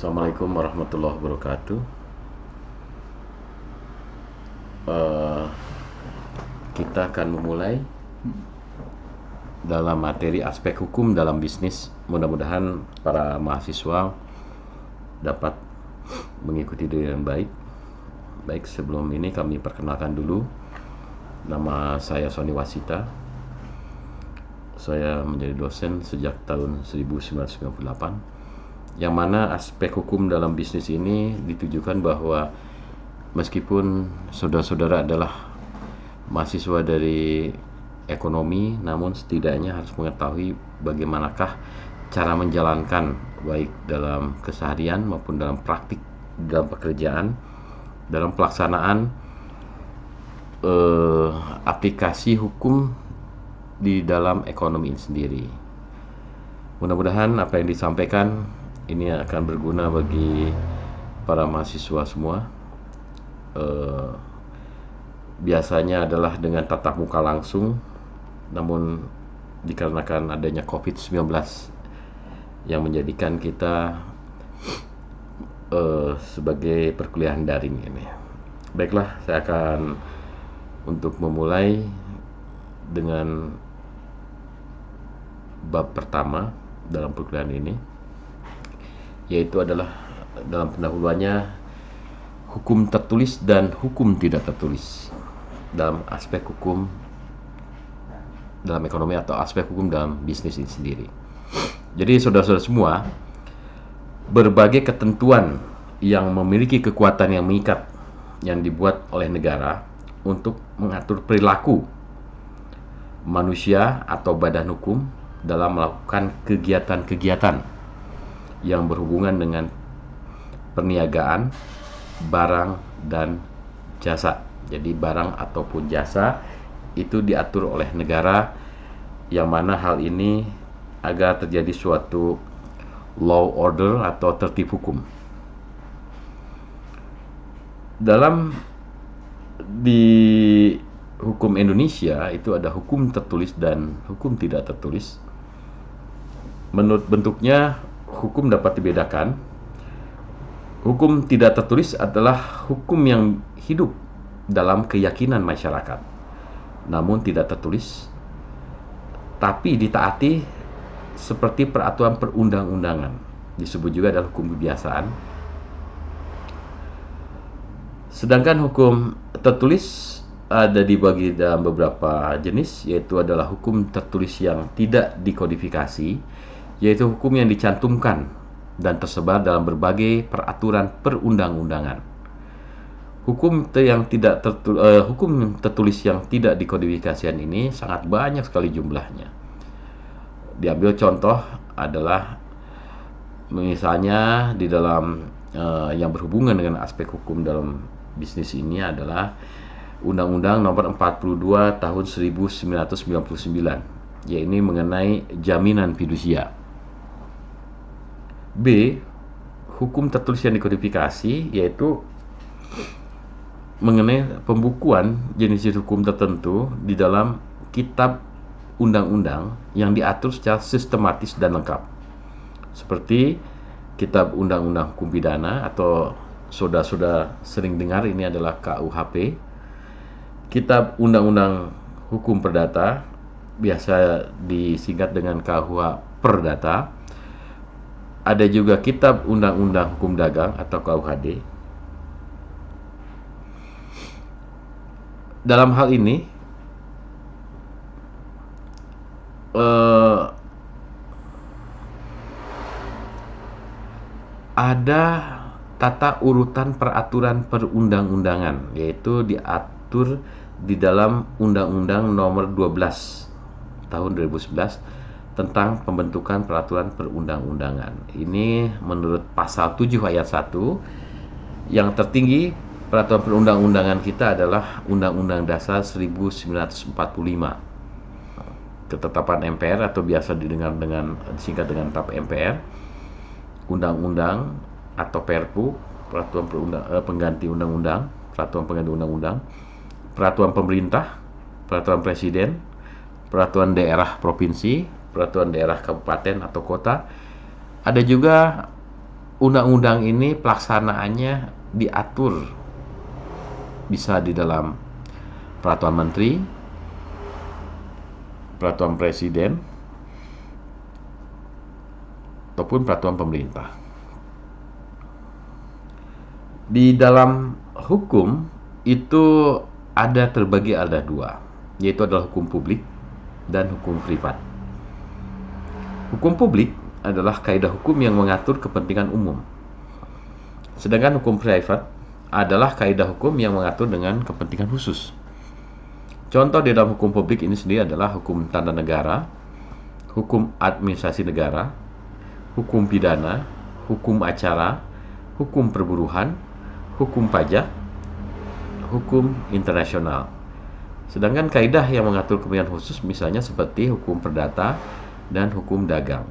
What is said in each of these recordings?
Assalamualaikum warahmatullahi wabarakatuh. Eh, kita akan memulai dalam materi aspek hukum dalam bisnis. Mudah-mudahan para mahasiswa dapat mengikuti dengan baik. Baik, sebelum ini kami perkenalkan dulu. Nama saya Sony Wasita. Saya menjadi dosen sejak tahun 1998. Yang mana aspek hukum dalam bisnis ini ditujukan bahwa meskipun saudara-saudara adalah mahasiswa dari ekonomi, namun setidaknya harus mengetahui bagaimanakah cara menjalankan baik dalam keseharian maupun dalam praktik dalam pekerjaan, dalam pelaksanaan aplikasi hukum di dalam ekonomi ini sendiri. Mudah-mudahan apa yang disampaikan ini akan berguna bagi para mahasiswa semua. Biasanya adalah dengan tatap muka langsung, namun dikarenakan adanya COVID-19 yang menjadikan kita sebagai perkuliahan daring ini. Baiklah, saya akan untuk memulai dengan bab pertama dalam perkuliahan ini, yaitu adalah dalam pendahuluannya hukum tertulis dan hukum tidak tertulis dalam aspek hukum dalam ekonomi atau aspek hukum dalam bisnis ini sendiri. Jadi saudara-saudara semua, berbagai ketentuan yang memiliki kekuatan yang mengikat yang dibuat oleh negara untuk mengatur perilaku manusia atau badan hukum dalam melakukan kegiatan-kegiatan yang berhubungan dengan perniagaan, barang, dan jasa. Jadi barang ataupun jasa itu diatur oleh negara, yang mana hal ini agar terjadi suatu law order atau tertib hukum. Di hukum Indonesia itu ada hukum tertulis dan hukum tidak tertulis. Menurut bentuknya, hukum dapat dibedakan. Hukum tidak tertulis adalah hukum yang hidup dalam keyakinan masyarakat, namun tidak tertulis, tapi ditaati seperti peraturan perundang-undangan. Disebut juga adalah hukum kebiasaan. Sedangkan hukum tertulis ada dibagi dalam beberapa jenis, yaitu adalah hukum tertulis yang tidak dikodifikasi, yaitu hukum yang dicantumkan dan tersebar dalam berbagai peraturan perundang-undangan. Hukum tertulis yang tidak dikodifikasian ini sangat banyak sekali jumlahnya. Diambil contoh adalah misalnya di dalam yang berhubungan dengan aspek hukum dalam bisnis ini adalah Undang-Undang Nomor 42 Tahun 1999, yaitu mengenai jaminan fidusia. B. Hukum tertulis yang dikodifikasi, yaitu mengenai pembukuan jenis hukum tertentu di dalam kitab undang-undang yang diatur secara sistematis dan lengkap, seperti kitab undang-undang hukum pidana atau saudara-saudara sering dengar ini adalah KUHP, kitab undang-undang hukum perdata biasa disingkat dengan KUH Perdata. Ada juga kitab undang-undang hukum dagang atau KUHD. Dalam hal ini ada tata urutan peraturan perundang-undangan, yaitu diatur di dalam Undang-Undang Nomor 12 Tahun 2011 tentang pembentukan peraturan perundang-undangan. Ini menurut pasal 7 ayat 1, yang tertinggi peraturan perundang-undangan kita adalah Undang-Undang Dasar 1945. Ketetapan MPR atau biasa didengar dengan disingkat dengan TAP MPR, undang-undang atau Perpu, peraturan pengganti undang-undang, peraturan pengganti undang-undang, peraturan pemerintah, peraturan presiden, peraturan daerah provinsi, peraturan daerah kabupaten atau kota. Ada juga undang-undang ini pelaksanaannya diatur bisa di dalam peraturan menteri, peraturan presiden, ataupun peraturan pemerintah. Di dalam hukum itu terbagi ada dua, yaitu adalah hukum publik dan hukum privat. Hukum publik adalah kaidah hukum yang mengatur kepentingan umum. Sedangkan hukum privat adalah kaidah hukum yang mengatur dengan kepentingan khusus. Contoh di dalam hukum publik ini sendiri adalah hukum tata negara, hukum administrasi negara, hukum pidana, hukum acara, hukum perburuhan, hukum pajak, hukum internasional. Sedangkan kaidah yang mengatur kepentingan khusus misalnya seperti hukum perdata dan hukum dagang.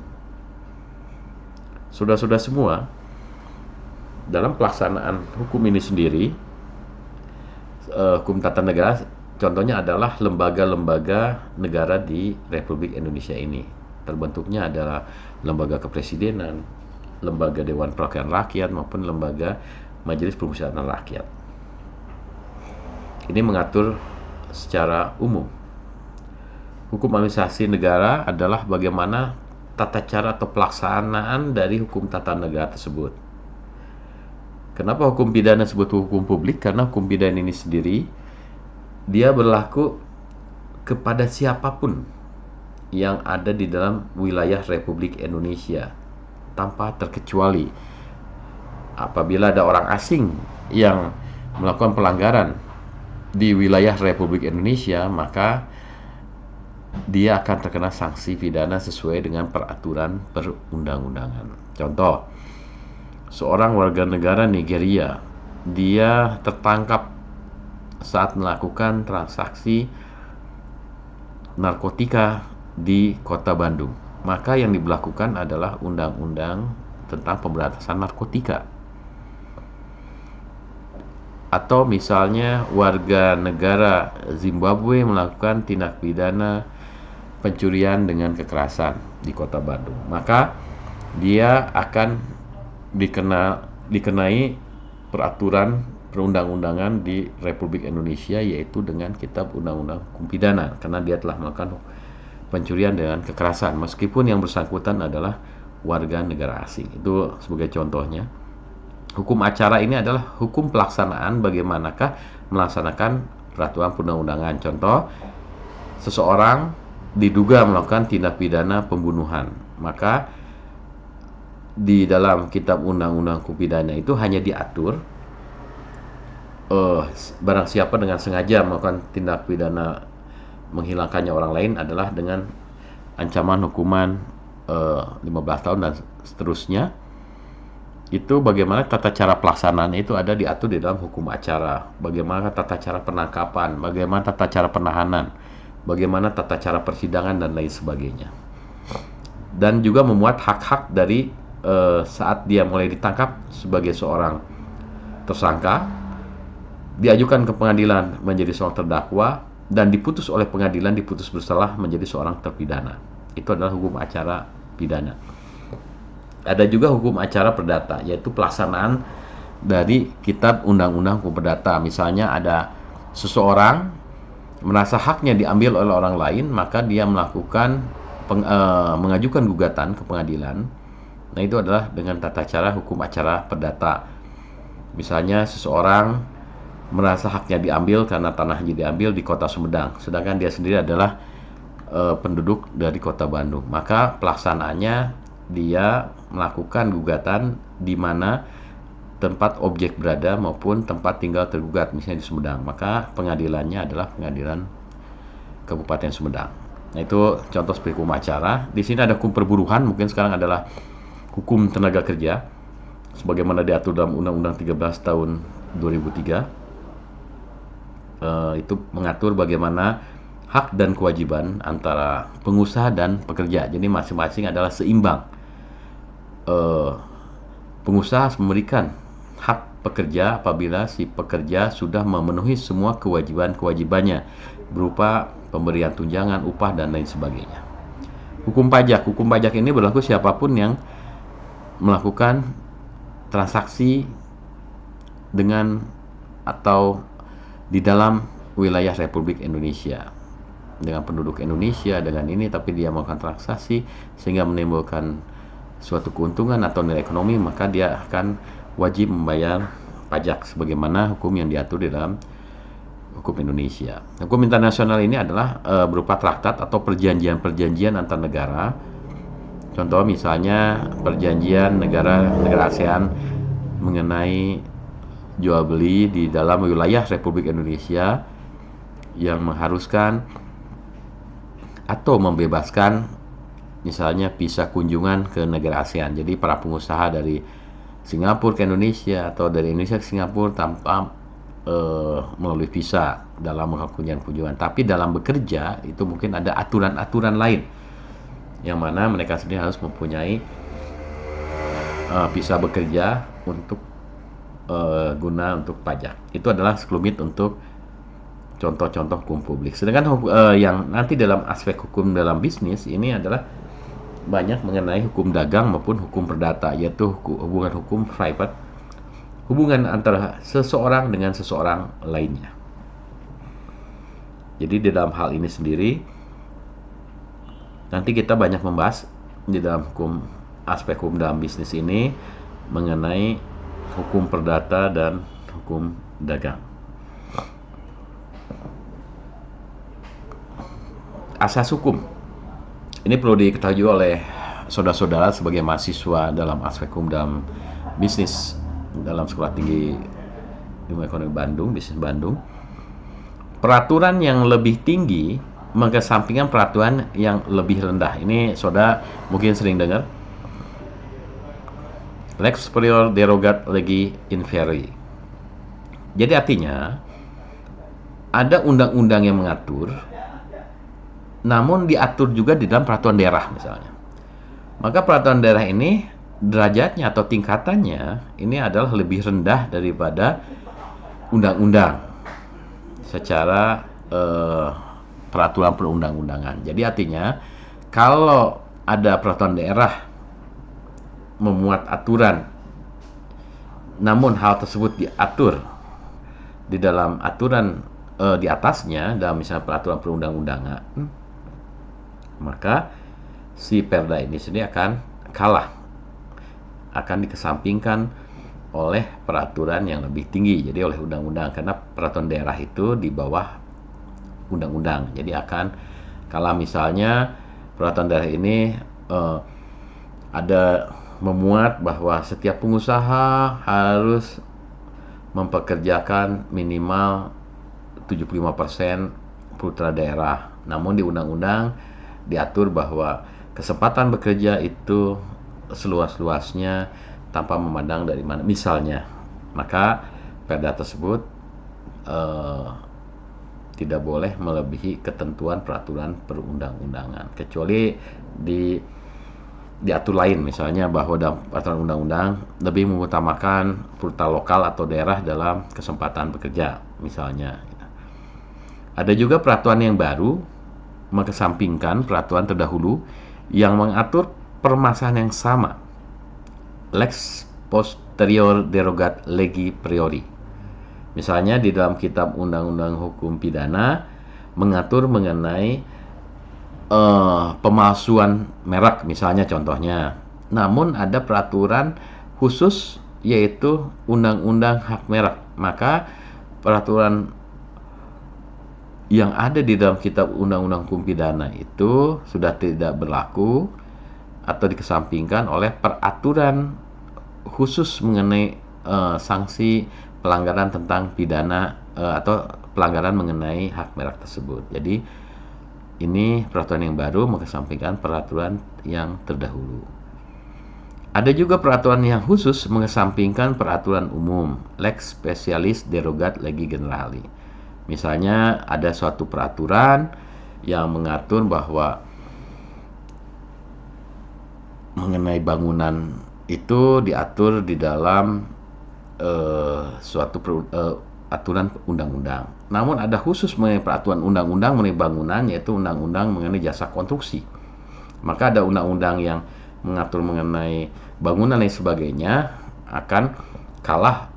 Saudara-saudara semua, dalam pelaksanaan hukum ini sendiri, hukum tata negara contohnya adalah lembaga-lembaga negara di Republik Indonesia ini. Terbentuknya adalah lembaga kepresidenan, lembaga Dewan Perwakilan Rakyat maupun lembaga Majelis Permusyawaratan Rakyat. Ini mengatur secara umum. Hukum administrasi negara adalah bagaimana tata cara atau pelaksanaan dari hukum tata negara tersebut. Kenapa hukum pidana disebut hukum publik? Karena hukum pidana ini sendiri dia berlaku kepada siapapun yang ada di dalam wilayah Republik Indonesia tanpa terkecuali. Apabila ada orang asing yang melakukan pelanggaran di wilayah Republik Indonesia, maka dia akan terkena sanksi pidana sesuai dengan peraturan perundang-undangan. Contoh, seorang warga negara Nigeria, dia tertangkap saat melakukan transaksi narkotika di Kota Bandung. Maka yang diberlakukan adalah undang-undang tentang pemberantasan narkotika. Atau misalnya warga negara Zimbabwe melakukan tindak pidana pencurian dengan kekerasan di Kota Bandung, maka dia akan dikenai peraturan perundang-undangan di Republik Indonesia, yaitu dengan Kitab Undang-Undang Hukum Pidana, karena dia telah melakukan pencurian dengan kekerasan meskipun yang bersangkutan adalah warga negara asing. Itu sebagai contohnya. Hukum acara ini adalah hukum pelaksanaan bagaimanakah melaksanakan peraturan perundang-undangan. Contoh, seseorang diduga melakukan tindak pidana pembunuhan, maka di dalam Kitab Undang-Undang Hukum Pidana itu hanya diatur barang siapa dengan sengaja melakukan tindak pidana menghilangkannya orang lain adalah dengan ancaman hukuman 15 tahun dan seterusnya. Itu bagaimana tata cara pelaksanaannya itu ada diatur di dalam hukum acara. Bagaimana tata cara penangkapan, bagaimana tata cara penahanan, bagaimana tata cara persidangan dan lain sebagainya. Dan juga memuat hak-hak dari saat dia mulai ditangkap sebagai seorang tersangka, diajukan ke pengadilan menjadi seorang terdakwa, dan diputus oleh pengadilan diputus bersalah menjadi seorang terpidana. Itu adalah hukum acara pidana. Ada juga hukum acara perdata, yaitu pelaksanaan dari Kitab Undang-Undang Hukum Perdata. Misalnya ada seseorang merasa haknya diambil oleh orang lain, maka dia melakukan mengajukan gugatan ke pengadilan. Nah, itu adalah dengan tata cara hukum acara perdata. Misalnya seseorang merasa haknya diambil karena tanahnya diambil di Kota Sumedang, sedangkan dia sendiri adalah penduduk dari Kota Bandung. Maka pelaksanaannya dia melakukan gugatan di mana tempat objek berada maupun tempat tinggal tergugat, misalnya di Sumedang, maka pengadilannya adalah pengadilan Kabupaten Sumedang. Nah, itu contoh seperti hukum acara. Di sini ada hukum perburuhan, mungkin sekarang adalah hukum tenaga kerja sebagaimana diatur dalam Undang-Undang 13 tahun 2003. Itu mengatur bagaimana hak dan kewajiban antara pengusaha dan pekerja. Jadi masing-masing adalah seimbang. Pengusaha harus memberikan hak pekerja apabila si pekerja sudah memenuhi semua kewajiban-kewajibannya berupa pemberian tunjangan, upah, dan lain sebagainya. Hukum pajak ini berlaku siapapun yang melakukan transaksi dengan atau di dalam wilayah Republik Indonesia dengan penduduk Indonesia dengan ini, tapi dia melakukan transaksi sehingga menimbulkan suatu keuntungan atau nilai ekonomi, maka dia akan wajib membayar pajak sebagaimana hukum yang diatur di dalam hukum Indonesia. Hukum internasional ini adalah berupa traktat atau perjanjian-perjanjian antar negara. Contoh misalnya perjanjian negara ASEAN mengenai jual beli di dalam wilayah Republik Indonesia yang mengharuskan atau membebaskan misalnya visa kunjungan ke negara ASEAN. Jadi para pengusaha dari Singapura ke Indonesia atau dari Indonesia ke Singapura tanpa melalui visa dalam melakukan kunjungan. Tapi dalam bekerja itu mungkin ada aturan-aturan lain yang mana mereka sendiri harus mempunyai visa bekerja untuk guna untuk pajak. Itu adalah sekelumit untuk contoh-contoh hukum publik. Sedangkan yang nanti dalam aspek hukum dalam bisnis ini adalah banyak mengenai hukum dagang maupun hukum perdata, yaitu hubungan hukum private, hubungan antara seseorang dengan seseorang lainnya. Jadi di dalam hal ini sendiri nanti kita banyak membahas di dalam aspek hukum dalam bisnis ini mengenai hukum perdata dan hukum dagang. Asas hukum ini perlu diketahui oleh saudara-saudara sebagai mahasiswa dalam aspek hukum dalam bisnis dalam Sekolah Tinggi Ilmu Ekonomi Bandung, Bisnis Bandung. Peraturan yang lebih tinggi mengesampingkan peraturan yang lebih rendah. Ini saudara mungkin sering dengar lex superior derogat legi inferi. Jadi artinya ada undang-undang yang mengatur, namun diatur juga di dalam peraturan daerah misalnya. Maka peraturan daerah ini derajatnya atau tingkatannya ini adalah lebih rendah daripada undang-undang secara peraturan perundang-undangan. Jadi artinya kalau ada peraturan daerah memuat aturan, namun hal tersebut diatur di dalam aturan di atasnya dalam misalnya peraturan perundang-undangan, maka si perda ini sendiri akan kalah, akan dikesampingkan oleh peraturan yang lebih tinggi, jadi oleh undang-undang, karena peraturan daerah itu di bawah undang-undang, jadi akan kalah. Misalnya peraturan daerah ini ada memuat bahwa setiap pengusaha harus mempekerjakan minimal 75% putra daerah, namun di undang-undang diatur bahwa kesempatan bekerja itu seluas-luasnya tanpa memandang dari mana misalnya, maka perda tersebut tidak boleh melebihi ketentuan peraturan perundang-undangan, kecuali diatur lain, misalnya bahwa dalam peraturan undang-undang lebih mengutamakan putra lokal atau daerah dalam kesempatan bekerja misalnya. Ada juga peraturan yang baru mengesampingkan peraturan terdahulu yang mengatur permasalahan yang sama, lex posterior derogat legi priori. Misalnya di dalam kitab undang-undang hukum pidana mengatur mengenai pemalsuan merek misalnya contohnya, namun ada peraturan khusus yaitu undang-undang hak merek, maka peraturan yang ada di dalam kitab undang-undang hukum pidana itu sudah tidak berlaku atau dikesampingkan oleh peraturan khusus mengenai sanksi pelanggaran tentang pidana atau pelanggaran mengenai hak merek tersebut. Jadi ini peraturan yang baru mengesampingkan peraturan yang terdahulu. Ada juga peraturan yang khusus mengesampingkan peraturan umum, lex specialis derogat legi generali. Misalnya ada suatu peraturan yang mengatur bahwa mengenai bangunan itu diatur di dalam suatu aturan undang-undang. Namun ada khusus mengenai peraturan undang-undang mengenai bangunan, yaitu undang-undang mengenai jasa konstruksi. Maka ada undang-undang yang mengatur mengenai bangunan dan sebagainya, akan kalah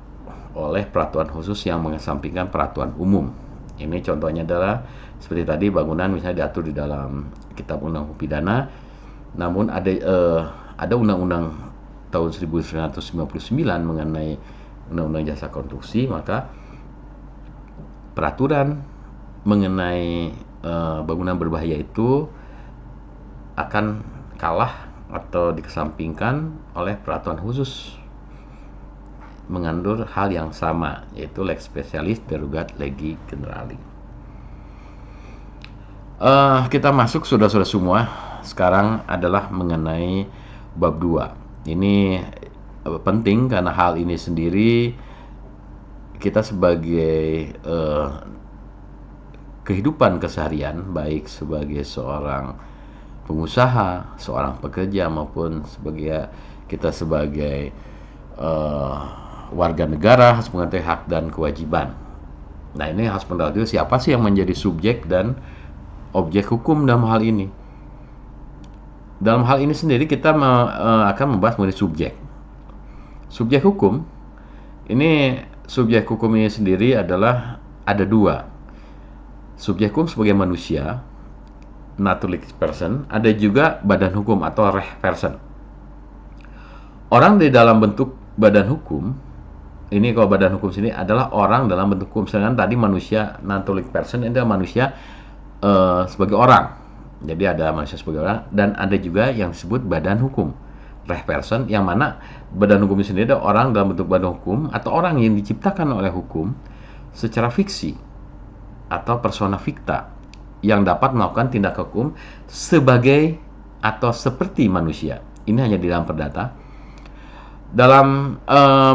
oleh peraturan khusus yang mengesampingkan peraturan umum. Ini contohnya adalah seperti tadi, bangunan misalnya diatur di dalam Kitab Undang Hukum Pidana, namun ada undang-undang tahun 1999 mengenai undang-undang jasa konstruksi, maka peraturan mengenai bangunan berbahaya itu akan kalah atau dikesampingkan oleh peraturan khusus mengatur hal yang sama, yaitu lex specialis derogat legi generali. Kita masuk saudara-saudara semua, sekarang adalah mengenai bab 2. Ini penting karena hal ini sendiri kita sebagai kehidupan keseharian, baik sebagai seorang pengusaha, seorang pekerja, maupun kita sebagai warga negara harus mengetahui hak dan kewajiban. Nah, ini harus mengetahui siapa sih yang menjadi subjek dan objek hukum dalam hal ini. Dalam hal ini sendiri kita akan membahas mengenai subjek. Subjek hukum ini sendiri adalah ada dua. Subjek hukum sebagai manusia, naturalistic person, ada juga badan hukum atau reh person. Orang di dalam bentuk badan hukum, ini kalau badan hukum sini adalah orang dalam bentuk hukum. Sedangkan tadi manusia, naturalistic person, itu manusia sebagai orang. Jadi ada manusia sebagai orang, dan ada juga yang disebut badan hukum, reh person, yang mana badan hukum sendiri adalah orang dalam bentuk badan hukum atau orang yang diciptakan oleh hukum secara fiksi atau persona ficta yang dapat melakukan tindak hukum sebagai atau seperti manusia. Ini hanya di dalam perdata. Dalam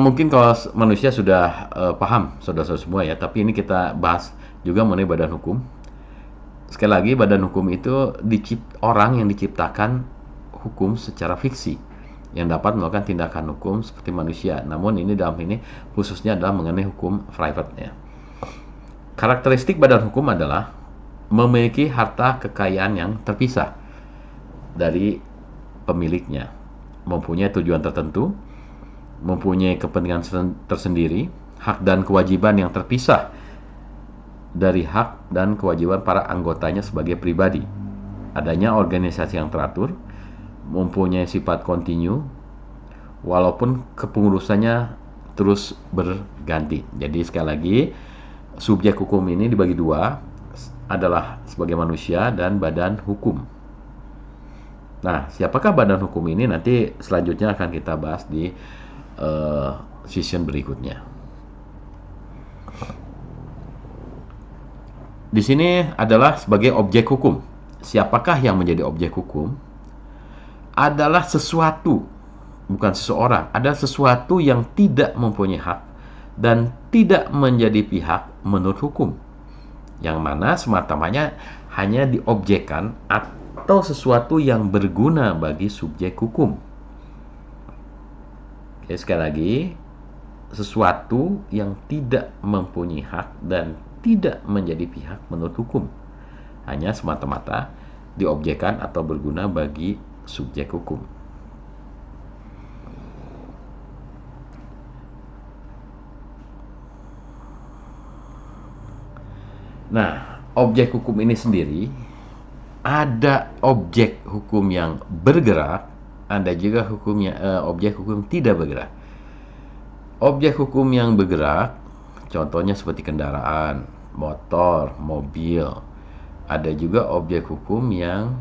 mungkin kalau manusia sudah paham saudara-saudara semua ya, tapi ini kita bahas juga mengenai badan hukum. Sekali lagi, badan hukum itu orang yang diciptakan hukum secara fiksi yang dapat melakukan tindakan hukum seperti manusia. Namun ini dalam ini khususnya adalah mengenai hukum private-nya. Karakteristik badan hukum adalah memiliki harta kekayaan yang terpisah dari pemiliknya, mempunyai tujuan tertentu, mempunyai kepentingan tersendiri, hak dan kewajiban yang terpisah dari hak dan kewajiban para anggotanya sebagai pribadi, adanya organisasi yang teratur, mempunyai sifat kontinu, walaupun kepengurusannya terus berganti. Jadi sekali lagi, subjek hukum ini dibagi dua, adalah sebagai manusia dan badan hukum. Nah, siapakah badan hukum ini? Nanti selanjutnya akan kita bahas di season berikutnya. Di sini adalah sebagai objek hukum. Siapakah yang menjadi objek hukum? Adalah sesuatu, bukan seseorang. Ada sesuatu yang tidak mempunyai hak dan tidak menjadi pihak menurut hukum, yang mana semata-mata hanya diobjekkan atau sesuatu yang berguna bagi subjek hukum. Oke, sekali lagi, sesuatu yang tidak mempunyai hak dan tidak menjadi pihak menurut hukum, hanya semata-mata diobjekkan atau berguna bagi subjek hukum. Nah, objek hukum ini sendiri, ada objek hukum yang bergerak, ada juga objek hukum tidak bergerak. Objek hukum yang bergerak, contohnya seperti kendaraan, motor, mobil. Ada juga objek hukum yang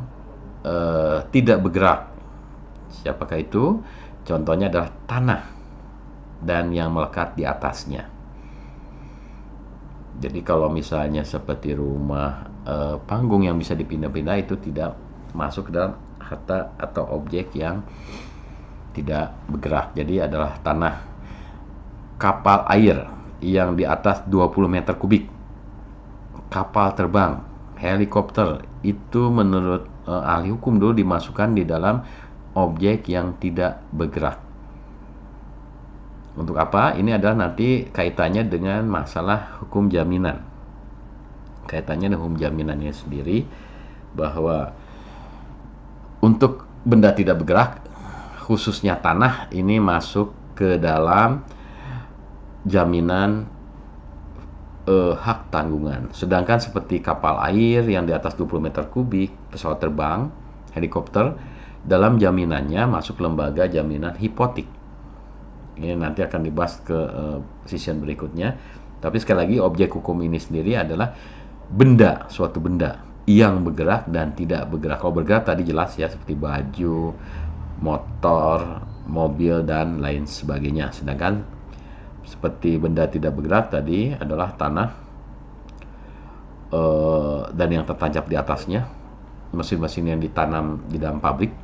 tidak bergerak. Siapakah itu? Contohnya adalah tanah dan yang melekat di atasnya. Jadi kalau misalnya seperti rumah panggung yang bisa dipindah-pindah, itu tidak masuk ke dalam harta atau objek yang tidak bergerak. Jadi adalah tanah. Kapal air yang di atas 20 meter kubik, kapal terbang, helikopter, itu menurut ahli hukum dulu dimasukkan di dalam objek yang tidak bergerak. Untuk apa? Ini adalah nanti kaitannya dengan masalah hukum jaminan. Kaitannya dengan hukum jaminannya sendiri, bahwa untuk benda tidak bergerak, khususnya tanah, ini masuk ke dalam jaminan hak tanggungan. Sedangkan seperti kapal air yang di atas 20 meter kubik, pesawat terbang, helikopter, dalam jaminannya masuk lembaga jaminan hipotek. Ini nanti akan dibahas ke session berikutnya. Tapi sekali lagi, objek hukum ini sendiri adalah benda, suatu benda yang bergerak dan tidak bergerak. Kalau bergerak tadi jelas ya, seperti baju, motor, mobil, dan lain sebagainya. Sedangkan seperti benda tidak bergerak tadi adalah tanah dan yang tertancap di atasnya, mesin-mesin yang ditanam di dalam pabrik.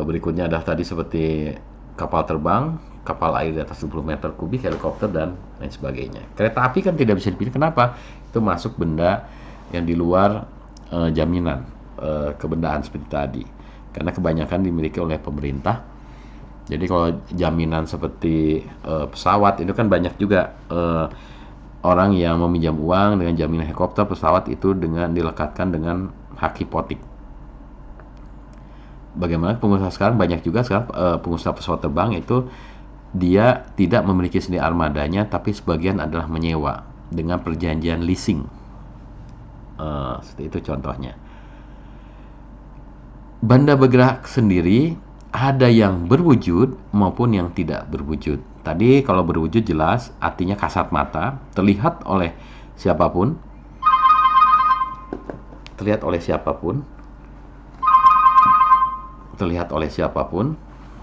Berikutnya adalah tadi seperti kapal terbang, kapal air di atas 20 meter kubik, helikopter, dan lain sebagainya. Kereta api kan tidak bisa dipilih. Kenapa? Itu masuk benda yang di luar jaminan kebendaan seperti tadi, karena kebanyakan dimiliki oleh pemerintah. Jadi kalau jaminan seperti pesawat itu kan banyak juga orang yang meminjam uang dengan jaminan helikopter, pesawat itu dengan dilekatkan dengan hak hipotek. Bagaimana pengusaha sekarang, banyak juga sekarang pengusaha pesawat terbang itu dia tidak memiliki sendiri armadanya, tapi sebagian adalah menyewa dengan perjanjian leasing. Seperti itu contohnya. Benda bergerak sendiri ada yang berwujud maupun yang tidak berwujud. Tadi kalau berwujud jelas artinya kasat mata, terlihat oleh siapapun. Terlihat oleh siapapun.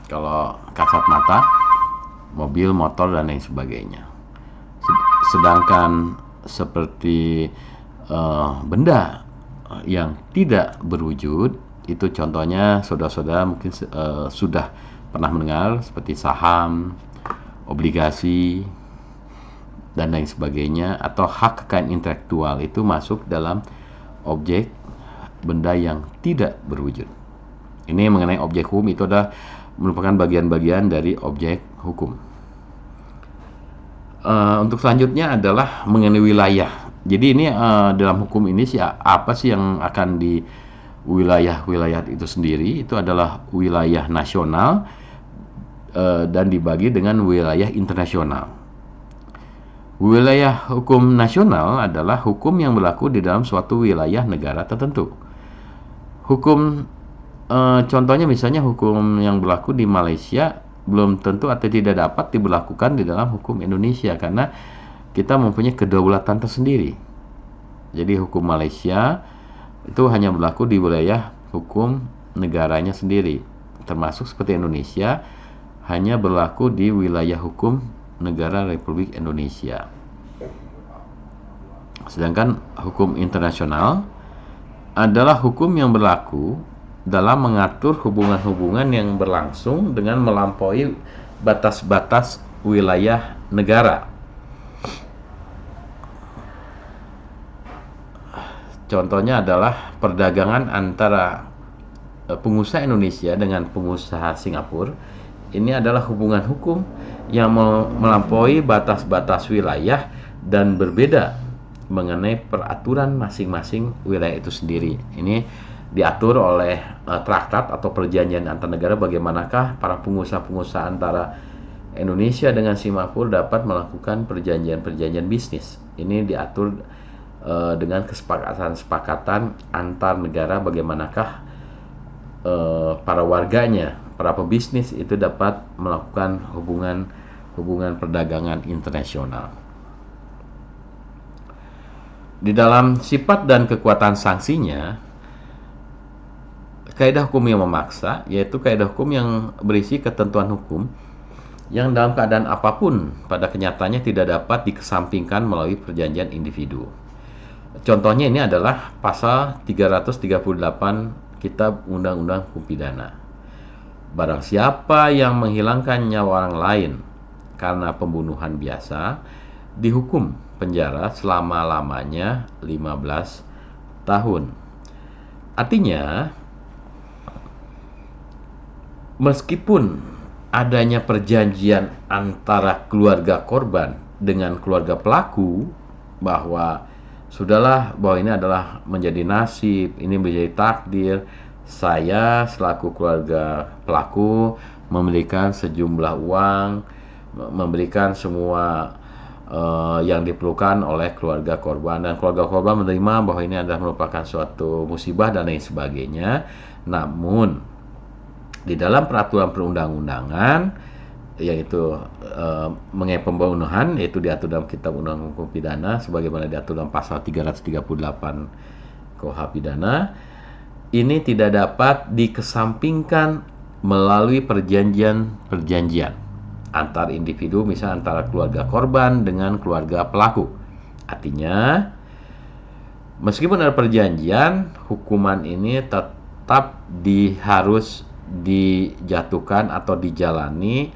Kalau kasat mata, mobil, motor, dan lain sebagainya. Sedangkan seperti benda yang tidak berwujud, itu contohnya saudara-saudara mungkin sudah pernah mendengar seperti saham, obligasi, dan lain sebagainya, atau hak kekayaan intelektual itu masuk dalam objek benda yang tidak berwujud. Ini mengenai objek hukum, itu adalah merupakan bagian-bagian dari objek hukum. Untuk selanjutnya adalah mengenai wilayah. Jadi ini dalam hukum ini apa sih yang akan di wilayah-wilayah itu sendiri? Itu adalah wilayah nasional dan dibagi dengan wilayah internasional. Wilayah hukum nasional adalah hukum yang berlaku di dalam suatu wilayah negara tertentu. Hukum contohnya misalnya hukum yang berlaku di Malaysia belum tentu atau tidak dapat diberlakukan di dalam hukum Indonesia karena kita mempunyai kedaulatan tersendiri. Jadi hukum Malaysia itu hanya berlaku di wilayah hukum negaranya sendiri, termasuk seperti Indonesia hanya berlaku di wilayah hukum negara Republik Indonesia. Sedangkan hukum internasional adalah hukum yang berlaku dalam mengatur hubungan-hubungan yang berlangsung dengan melampaui batas-batas wilayah negara. Contohnya adalah perdagangan antara pengusaha Indonesia dengan pengusaha Singapura. Ini adalah hubungan hukum yang melampaui batas-batas wilayah dan berbeda mengenai peraturan masing-masing wilayah itu sendiri. Ini diatur oleh traktat atau perjanjian antar negara bagaimanakah para pengusaha-pengusaha antara Indonesia dengan Singapura dapat melakukan perjanjian-perjanjian bisnis. Ini diatur dengan kesepakatan antar negara bagaimanakah para warganya, para pebisnis itu dapat melakukan hubungan perdagangan internasional. Di dalam sifat dan kekuatan sanksinya, kaidah hukum yang memaksa yaitu kaidah hukum yang berisi ketentuan hukum yang dalam keadaan apapun pada kenyataannya tidak dapat dikesampingkan melalui perjanjian individu. Contohnya ini adalah pasal 338 Kitab Undang-Undang Hukum Pidana. Barang siapa yang menghilangkan nyawa orang lain karena pembunuhan biasa dihukum penjara selama-lamanya 15 tahun. Artinya, meskipun adanya perjanjian antara keluarga korban dengan keluarga pelaku bahwa sudahlah, bahwa ini adalah menjadi nasib, ini menjadi takdir, saya selaku keluarga pelaku memberikan sejumlah uang, memberikan semua yang diperlukan oleh keluarga korban, dan keluarga korban menerima bahwa ini adalah merupakan suatu musibah dan lain sebagainya. Namun di dalam peraturan perundang-undangan, yaitu mengenai pembunuhan, yaitu diatur dalam Kitab Undang-Undang Hukum Pidana sebagaimana diatur dalam pasal 338 KUH Pidana, ini tidak dapat dikesampingkan melalui perjanjian antar individu, misalnya antara keluarga korban dengan keluarga pelaku. Artinya, meskipun ada perjanjian, hukuman ini tetap harus dijatuhkan atau dijalani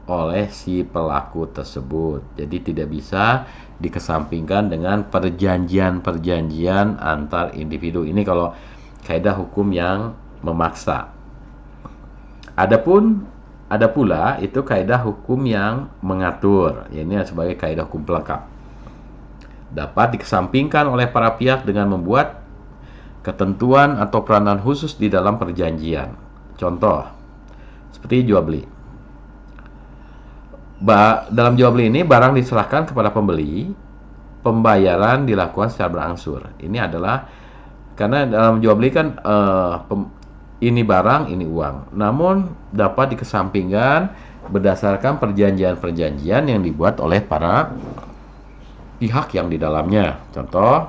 oleh si pelaku tersebut. Jadi tidak bisa dikesampingkan dengan perjanjian antar individu. Ini kalau kaidah hukum yang memaksa. Ada pula itu kaidah hukum yang mengatur. Ini sebagai kaidah hukum pelengkap. Dapat dikesampingkan oleh para pihak dengan membuat ketentuan atau peranan khusus di dalam perjanjian. Contoh, seperti jual beli. Dalam jual beli ini barang diserahkan kepada pembeli, pembayaran dilakukan secara berangsur. Ini adalah karena dalam jual beli kan ini barang, ini uang. Namun dapat dikesampingkan berdasarkan perjanjian-perjanjian yang dibuat oleh para pihak yang di dalamnya. Contoh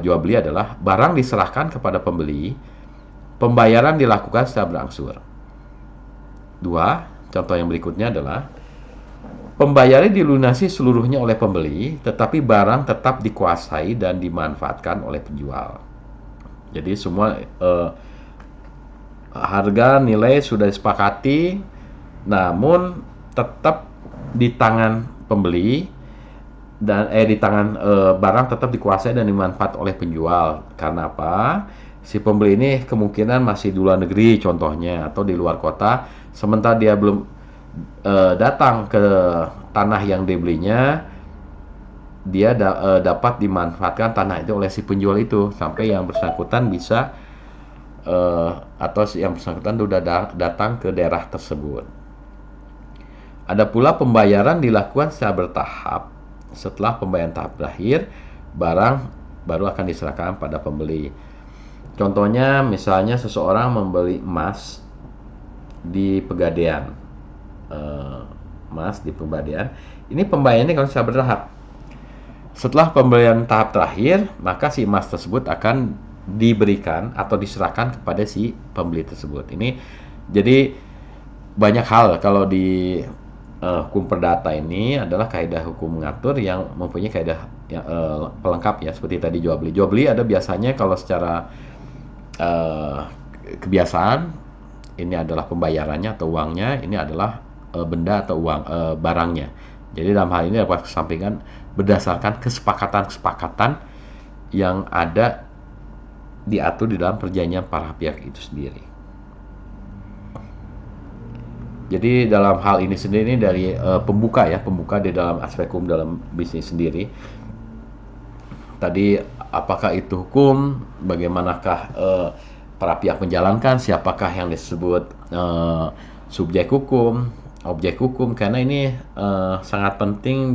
jual beli adalah barang diserahkan kepada pembeli, pembayaran dilakukan secara berangsur. Contoh yang berikutnya adalah pembayaran dilunasi seluruhnya oleh pembeli, tetapi barang tetap dikuasai dan dimanfaatkan oleh penjual. Jadi semua harga nilai sudah disepakati, namun tetap di tangan pembeli dan di tangan barang tetap dikuasai dan dimanfaat oleh penjual. Karena apa? Si pembeli ini kemungkinan masih di luar negeri contohnya, atau di luar kota, sementara dia belum datang ke tanah yang dibelinya, dia dapat dimanfaatkan tanah itu oleh si penjual itu sampai yang bersangkutan bisa atau yang bersangkutan sudah datang ke daerah tersebut. Ada pula pembayaran dilakukan secara bertahap. Setelah pembayaran tahap berakhir, barang baru akan diserahkan pada pembeli. Contohnya misalnya seseorang membeli emas di Pegadaian. Ini pembayarannya kalau secara bertahap. Setelah pembelian tahap terakhir, maka si emas tersebut akan diberikan atau diserahkan kepada si pembeli tersebut. Ini jadi banyak hal kalau di hukum perdata ini adalah kaidah hukum mengatur yang mempunyai kaidah pelengkap ya, seperti tadi jual beli. Jual beli ada biasanya kalau secara kebiasaan ini adalah pembayarannya atau uangnya, ini adalah benda atau uang barangnya. Jadi dalam hal ini dapat kesampingan berdasarkan kesepakatan-kesepakatan yang ada diatur di dalam perjanjian para pihak itu sendiri. Jadi dalam hal ini sendiri dari pembuka di dalam aspek hukum dalam bisnis sendiri. Tadi apakah itu hukum, bagaimanakah para pihak menjalankan, siapakah yang disebut subjek hukum, objek hukum, karena ini sangat penting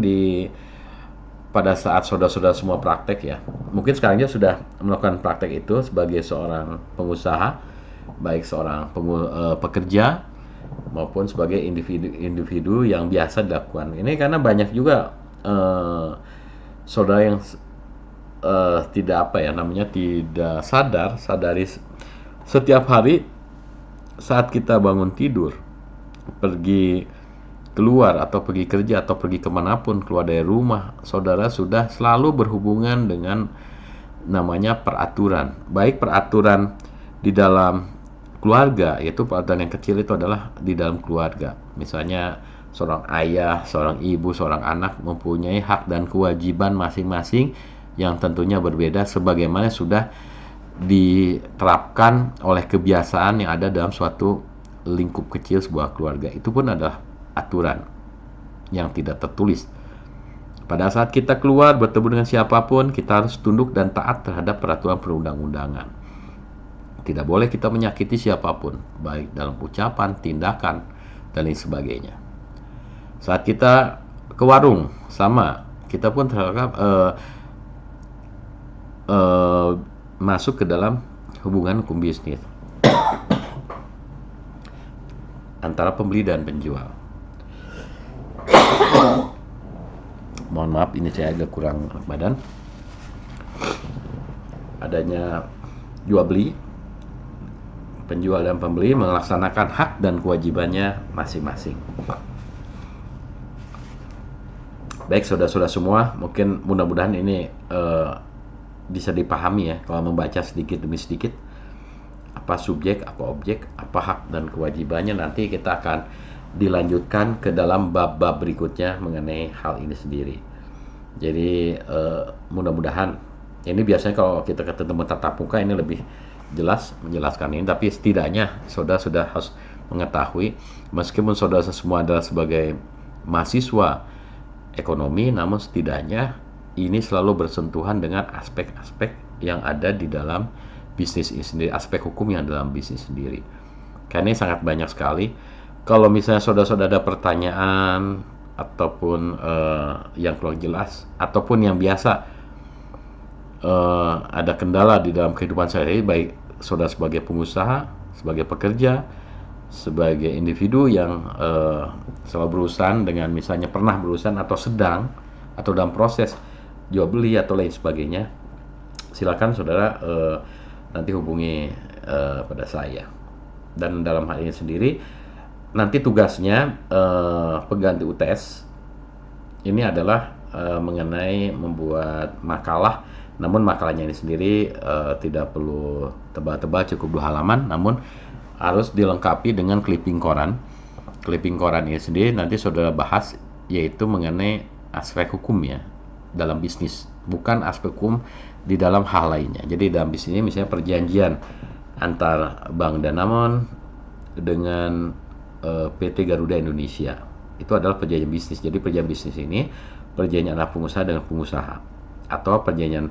pada saat saudara-saudara semua praktek ya. Mungkin sekarang dia sudah melakukan praktek itu sebagai seorang pengusaha, baik seorang pekerja maupun sebagai individu yang biasa dilakukan. Ini karena banyak juga saudara yang tidak sadari setiap hari saat kita bangun tidur, pergi keluar atau pergi kerja atau pergi kemanapun, keluar dari rumah, saudara sudah selalu berhubungan dengan namanya peraturan. Baik peraturan di dalam keluarga, yaitu peraturan yang kecil itu adalah di dalam keluarga. Misalnya seorang ayah, seorang ibu, seorang anak mempunyai hak dan kewajiban masing-masing yang tentunya berbeda sebagaimana sudah diterapkan oleh kebiasaan yang ada dalam suatu lingkup kecil sebuah keluarga. Itu pun adalah aturan yang tidak tertulis. Pada saat kita keluar bertemu dengan siapapun, kita harus tunduk dan taat terhadap peraturan perundang-undangan. Tidak boleh kita menyakiti siapapun, baik dalam ucapan, tindakan, dan lain sebagainya. Saat kita ke warung, sama, kita pun terhadap masuk ke dalam hubungan hukum bisnis antara pembeli dan penjual. Mohon maaf, ini saya agak kurang badan. Adanya jual beli, penjual dan pembeli melaksanakan hak dan kewajibannya masing-masing. Baik saudara-saudara semua, mungkin mudah-mudahan ini bisa dipahami ya, kalau membaca sedikit demi sedikit apa subjek, apa objek, apa hak dan kewajibannya. Nanti kita akan dilanjutkan ke dalam bab-bab berikutnya mengenai hal ini sendiri. Jadi mudah-mudahan ini, biasanya kalau kita ketemu tatap muka ini lebih jelas menjelaskan ini, tapi setidaknya saudara sudah harus mengetahui, meskipun saudara semua adalah sebagai mahasiswa ekonomi, namun setidaknya ini selalu bersentuhan dengan aspek-aspek yang ada di dalam bisnis ini sendiri, aspek hukum yang dalam bisnis sendiri. Karena ini sangat banyak sekali. Kalau misalnya saudara-saudara ada pertanyaan ataupun yang kurang jelas, ataupun yang biasa ada kendala di dalam kehidupan sehari-hari, baik saudara sebagai pengusaha, sebagai pekerja, sebagai individu yang selalu berurusan dengan, misalnya pernah berurusan atau sedang atau dalam proses jual beli atau lain sebagainya, silakan saudara nanti hubungi pada saya. Dan dalam hal ini sendiri, nanti tugasnya pengganti UTS ini adalah mengenai membuat makalah. Namun makalahnya ini sendiri tidak perlu tebal-tebal, cukup 2 halaman, namun harus dilengkapi dengan clipping koran. Clipping koran ini sendiri nanti saudara bahas, yaitu mengenai aspek hukum ya dalam bisnis, bukan aspek hukum di dalam hal lainnya. Jadi dalam bisnis ini misalnya perjanjian antar Bank Danamon dengan PT Garuda Indonesia, itu adalah perjanjian bisnis. Jadi perjanjian bisnis ini perjanjian anak pengusaha dengan pengusaha, atau perjanjian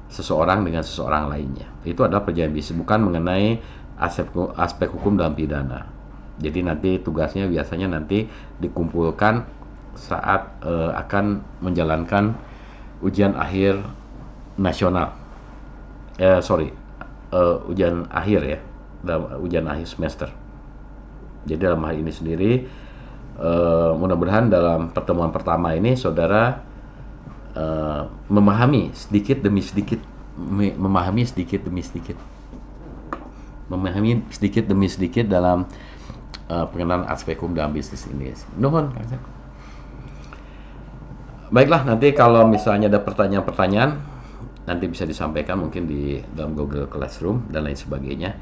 seseorang dengan seseorang lainnya. Itu adalah perjanjian bisnis, bukan mengenai aspek hukum dalam pidana. Jadi nanti tugasnya biasanya nanti dikumpulkan saat akan menjalankan ujian akhir nasional. Ujian akhir ya, ujian akhir semester. Jadi dalam hal ini sendiri, mudah-mudahan dalam pertemuan pertama ini saudara memahami sedikit demi sedikit, memahami sedikit demi sedikit dalam pengenalan aspek hukum dalam bisnis ini. Nuhun. Baiklah, nanti kalau misalnya ada pertanyaan-pertanyaan, nanti bisa disampaikan mungkin di dalam Google Classroom dan lain sebagainya.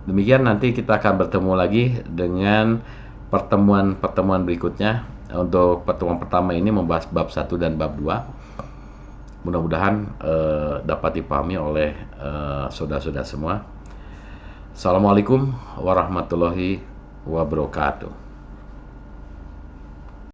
Demikian, nanti kita akan bertemu lagi dengan pertemuan berikutnya. Untuk pertemuan pertama ini membahas bab 1 dan bab 2. Mudah-mudahan dapat dipahami oleh saudara-saudara semua. Assalamualaikum warahmatullahi wabarakatuh.